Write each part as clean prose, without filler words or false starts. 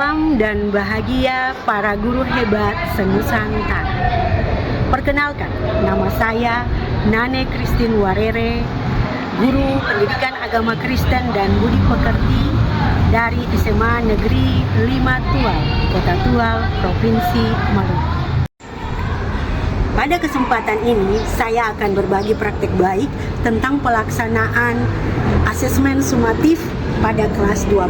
Salam dan bahagia para guru hebat senusantara. Perkenalkan, nama saya Nane Christine Warere, guru pendidikan agama Kristen dan budi pekerti dari SMA Negeri 5 Tual, Kota Tual, Provinsi Maluku. Pada kesempatan ini, saya akan berbagi praktik baik tentang pelaksanaan asesmen sumatif pada kelas 12,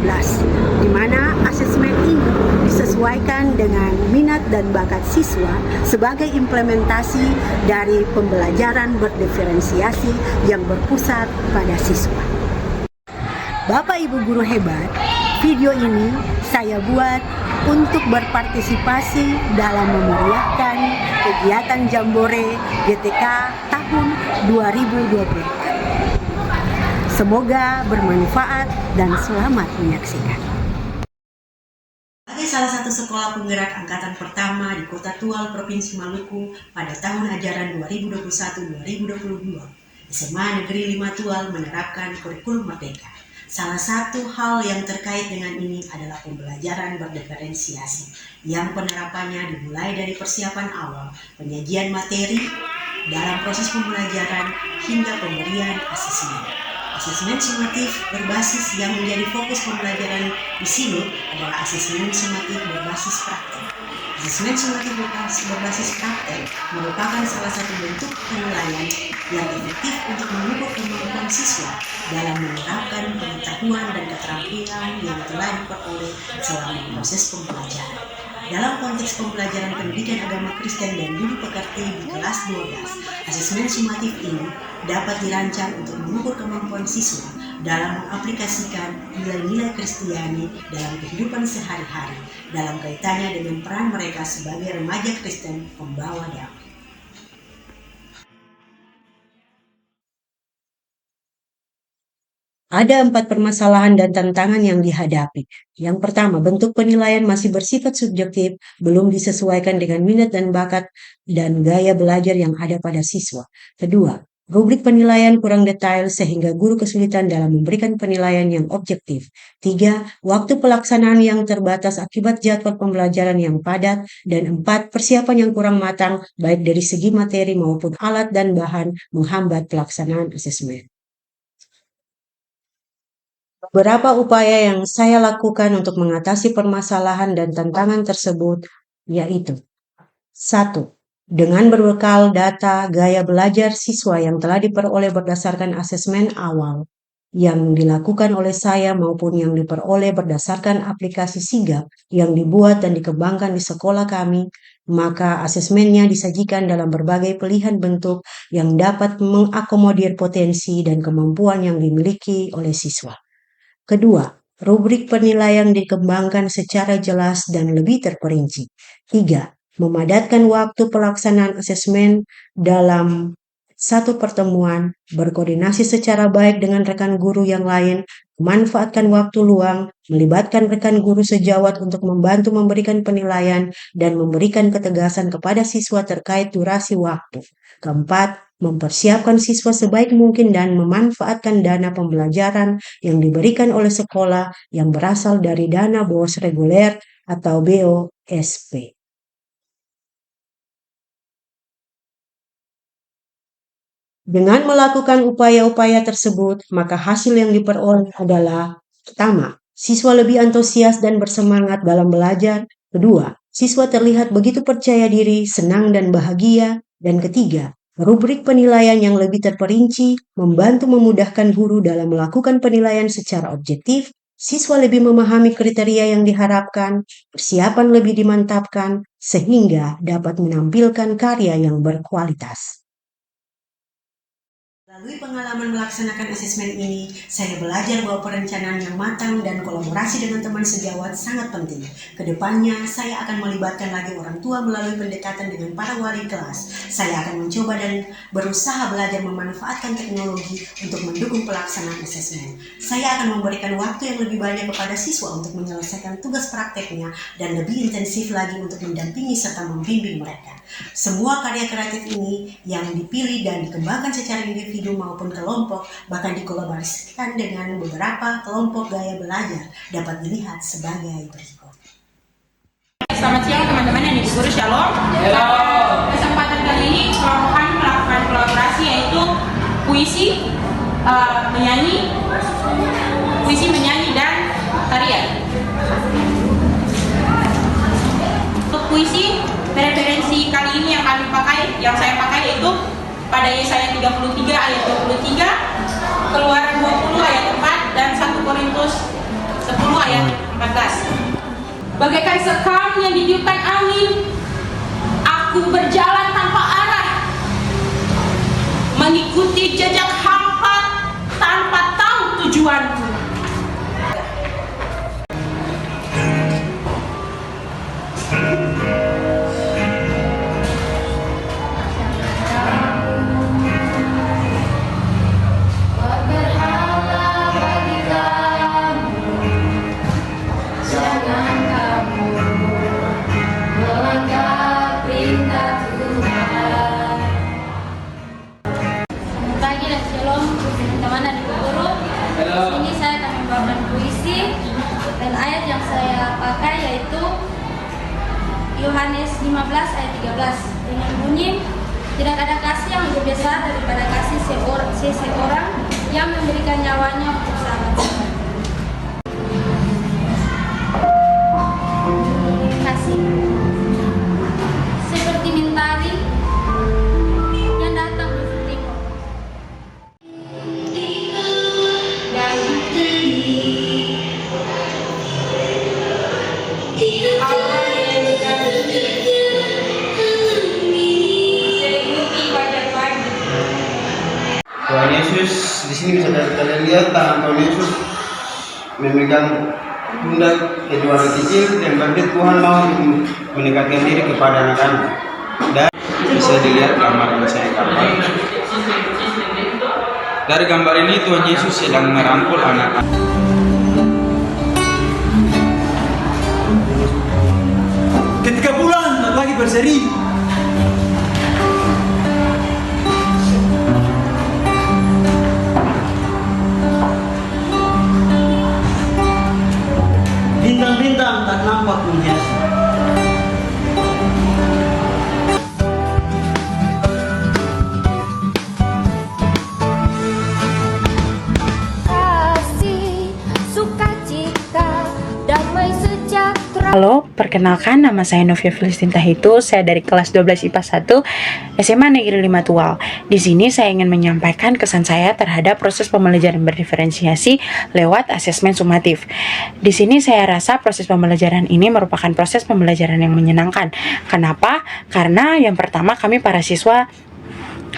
di mana asesmen ini disesuaikan dengan minat dan bakat siswa sebagai implementasi dari pembelajaran berdiferensiasi yang berpusat pada siswa. Bapak Ibu guru hebat, video ini saya buat untuk berpartisipasi dalam memeriahkan kegiatan Jambore GTK tahun 2024. Semoga bermanfaat dan selamat menyaksikan. Sebagai salah satu sekolah penggerak angkatan pertama di Kota Tual, Provinsi Maluku pada tahun ajaran 2021-2022, SMA Negeri 5 Tual menerapkan kurikulum merdeka. Salah satu hal yang terkait dengan ini adalah pembelajaran berdiferensiasi, yang penerapannya dimulai dari persiapan awal, penyajian materi dalam proses pembelajaran hingga pemberian asesmen. Asesmen sumatif berbasis yang menjadi fokus pembelajaran di sini adalah asesmen sumatif berbasis praktek. Asesmen sumatif berbasis praktek merupakan salah satu bentuk penilaian yang efektif untuk mengukur kemampuan siswa dalam menerapkan pengetahuan dan keterampilan yang telah diperoleh selama proses pembelajaran. Dalam konteks pembelajaran pendidikan agama Kristen dan budi pekerti di kelas 12, asesmen sumatif ini dapat dirancang untuk mengukur kemampuan siswa dalam mengaplikasikan nilai-nilai Kristiani dalam kehidupan sehari-hari dalam kaitannya dengan peran mereka sebagai remaja Kristen pembawa damai. Ada 4 permasalahan dan tantangan yang dihadapi. Yang pertama, bentuk penilaian masih bersifat subjektif, belum disesuaikan dengan minat dan bakat dan gaya belajar yang ada pada siswa. Kedua, rubrik penilaian kurang detail sehingga guru kesulitan dalam memberikan penilaian yang objektif. 3, waktu pelaksanaan yang terbatas akibat jadwal pembelajaran yang padat. Dan 4, persiapan yang kurang matang baik dari segi materi maupun alat dan bahan menghambat pelaksanaan asesmen. Beberapa upaya yang saya lakukan untuk mengatasi permasalahan dan tantangan tersebut yaitu: 1. Dengan berbekal data gaya belajar siswa yang telah diperoleh berdasarkan asesmen awal yang dilakukan oleh saya maupun yang diperoleh berdasarkan aplikasi sigap yang dibuat dan dikembangkan di sekolah kami, maka asesmennya disajikan dalam berbagai pilihan bentuk yang dapat mengakomodir potensi dan kemampuan yang dimiliki oleh siswa. Kedua, rubrik penilaian dikembangkan secara jelas dan lebih terperinci. 3. Memadatkan waktu pelaksanaan asesmen dalam satu pertemuan, berkoordinasi secara baik dengan rekan guru yang lain, memanfaatkan waktu luang, melibatkan rekan guru sejawat untuk membantu memberikan penilaian dan memberikan ketegasan kepada siswa terkait durasi waktu. Keempat, mempersiapkan siswa sebaik mungkin dan memanfaatkan dana pembelajaran yang diberikan oleh sekolah yang berasal dari dana BOS reguler atau BOSP. Dengan melakukan upaya-upaya tersebut, maka hasil yang diperoleh adalah: pertama, siswa lebih antusias dan bersemangat dalam belajar. Kedua, siswa terlihat begitu percaya diri, senang dan bahagia. Dan ketiga, rubrik penilaian yang lebih terperinci membantu memudahkan guru dalam melakukan penilaian secara objektif. Siswa lebih memahami kriteria yang diharapkan, persiapan lebih dimantapkan, sehingga dapat menampilkan karya yang berkualitas. Melalui pengalaman melaksanakan asesmen ini, saya belajar bahwa perencanaan yang matang dan kolaborasi dengan teman sejawat sangat penting. Kedepannya, saya akan melibatkan lagi orang tua melalui pendekatan dengan para wali kelas. Saya akan mencoba dan berusaha belajar memanfaatkan teknologi untuk mendukung pelaksanaan asesmen. Saya akan memberikan waktu yang lebih banyak kepada siswa untuk menyelesaikan tugas prakteknya dan lebih intensif lagi untuk mendampingi serta membimbing mereka. Semua karya kreatif ini yang dipilih dan dikembangkan secara individu maupun kelompok, bahkan dikolaborasikan dengan beberapa kelompok gaya belajar, dapat dilihat sebagai berikut. selamat siang teman-teman yang Ibu Guru Shalom. Pada kesempatan kali ini kelompok kami melakukan kolaborasi yaitu puisi, menyanyi dan tarian. Untuk puisi, referensi kali ini yang saya pakai yaitu pada Yesaya 33 ayat 23, Keluaran 20 ayat 4 dan 1 Korintus 10 ayat 14. Bagaikan sekam yang ditiupkan angin, aku berjalan tanpa arah, mengikuti jejak hampa tanpa tahu tujuanku. Pagi dan shalom teman-teman dan Ibu Guru. Di sini saya akan membawakan puisi dan ayat yang saya pakai yaitu Yohanes 15 ayat 13 dengan bunyi, tidak ada kasih yang lebih besar daripada kasih seseorang yang memberikan nyawanya untuk sahabat-sahabat. Kasih seperti mentari yang datang di timur. Tuhan Yesus di sini bisa kalian lihat tangan Tuhan Yesus memegang pundak kedua anak kecil yang berarti Tuhan mau mendekatkan diri kepada anak-anak. Dan bisa dilihat gambar yang saya gambar. Dari gambar ini Tuhan Yesus sedang merangkul anak-anak. Ketika bulan lagi berseri, bintang-bintang tak nampak menghiasi. Kasih, sukacita, damai sejahtera. Halo, perkenalkan nama saya Novia Filistin Tahitu. Saya dari kelas 12 IPA 1 SMA Negeri 5 Tual. Di sini saya ingin menyampaikan kesan saya terhadap proses pembelajaran berdiferensiasi lewat asesmen sumatif. Di sini saya rasa proses pembelajaran ini merupakan proses pembelajaran yang menyenangkan. Kenapa? Karena yang pertama kami para siswa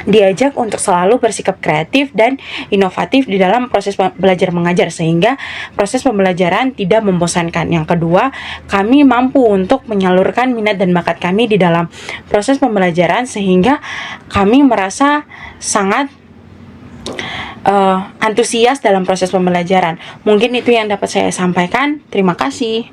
diajak untuk selalu bersikap kreatif dan inovatif di dalam proses belajar mengajar sehingga proses pembelajaran tidak membosankan. Yang kedua, kami mampu untuk menyalurkan minat dan bakat kami di dalam proses pembelajaran sehingga kami merasa sangat antusias dalam proses pembelajaran. Mungkin itu yang dapat saya sampaikan. Terima kasih.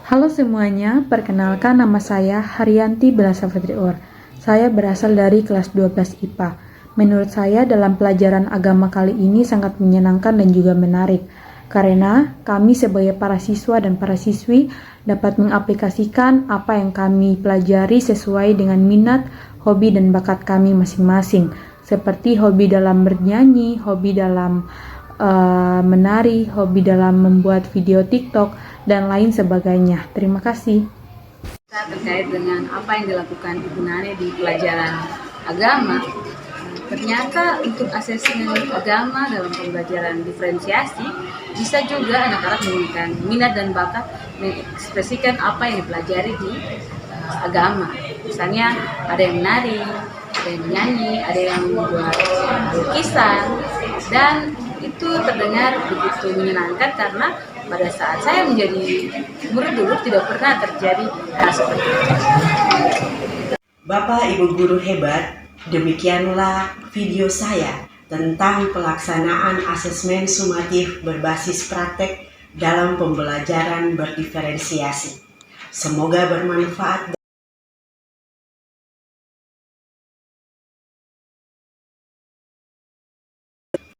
Halo semuanya, perkenalkan nama saya Haryanti Belasa Fitriur. Saya berasal dari kelas 12 IPA. Menurut saya dalam pelajaran agama kali ini sangat menyenangkan dan juga menarik. Karena kami sebagai para siswa dan para siswi dapat mengaplikasikan apa yang kami pelajari sesuai dengan minat, hobi dan bakat kami masing-masing. Seperti hobi dalam bernyanyi, hobi dalam menari, hobi dalam membuat video TikTok, dan lain sebagainya. Terima kasih. Terkait dengan apa yang dilakukan Ibu Nane di pelajaran agama, ternyata untuk asesmen agama dalam pembelajaran diferensiasi bisa juga anak-anak menggunakan minat dan bakat mengekspresikan apa yang dipelajari di agama. Misalnya ada yang menari, ada yang menyanyi, ada yang membuat lukisan, dan itu terdengar begitu menyenangkan karena pada saat saya menjadi murid dulu tidak pernah terjadi hal seperti itu. Bapak Ibu Guru hebat, demikianlah video saya tentang pelaksanaan asesmen sumatif berbasis praktek dalam pembelajaran berdiferensiasi. Semoga bermanfaat.